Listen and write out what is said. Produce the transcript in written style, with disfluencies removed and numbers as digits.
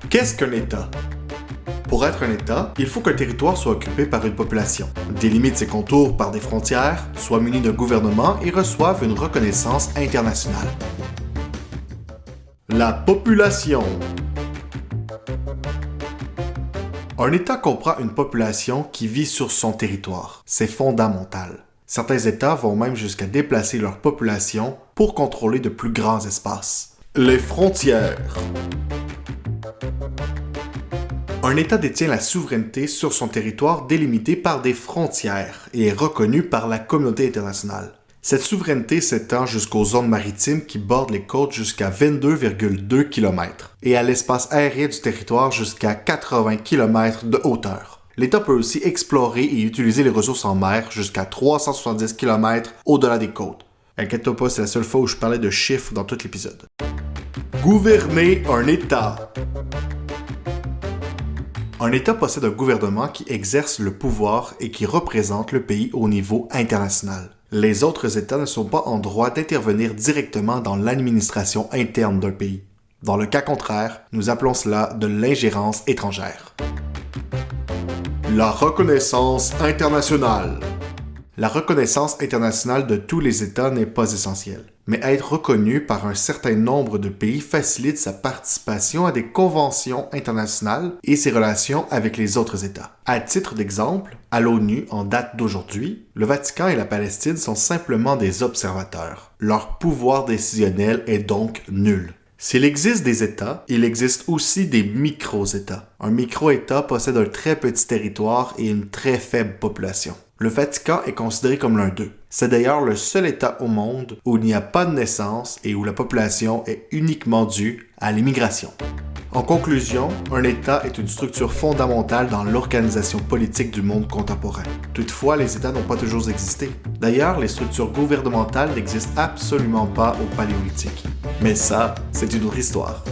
Qu'est-ce qu'un État? Pour être un État, il faut qu'un territoire soit occupé par une population, délimite ses contours par des frontières, soit muni d'un gouvernement et reçoive une reconnaissance internationale. La population. Un État comprend une population qui vit sur son territoire. C'est fondamental. Certains États vont même jusqu'à déplacer leur population pour contrôler de plus grands espaces. Les frontières. Un État détient la souveraineté sur son territoire délimité par des frontières et est reconnu par la communauté internationale. Cette souveraineté s'étend jusqu'aux zones maritimes qui bordent les côtes jusqu'à 22,2 km et à l'espace aérien du territoire jusqu'à 80 km de hauteur. L'État peut aussi explorer et utiliser les ressources en mer jusqu'à 370 km au-delà des côtes. Inquiète-toi pas, c'est la seule fois où je parlais de chiffres dans tout l'épisode. Gouverner un État. Un État possède un gouvernement qui exerce le pouvoir et qui représente le pays au niveau international. Les autres États ne sont pas en droit d'intervenir directement dans l'administration interne d'un pays. Dans le cas contraire, nous appelons cela de l'ingérence étrangère. La reconnaissance internationale. La reconnaissance internationale de tous les États n'est pas essentielle, mais être reconnu par un certain nombre de pays facilite sa participation à des conventions internationales et ses relations avec les autres États. À titre d'exemple, à l'ONU, en date d'aujourd'hui, le Vatican et la Palestine sont simplement des observateurs. Leur pouvoir décisionnel est donc nul. S'il existe des États, il existe aussi des micro-États. Un micro-État possède un très petit territoire et une très faible population. Le Vatican est considéré comme l'un d'eux. C'est d'ailleurs le seul État au monde où il n'y a pas de naissance et où la population est uniquement due à l'immigration. En conclusion, un État est une structure fondamentale dans l'organisation politique du monde contemporain. Toutefois, les États n'ont pas toujours existé. D'ailleurs, les structures gouvernementales n'existent absolument pas au Paléolithique. Mais ça, c'est une autre histoire.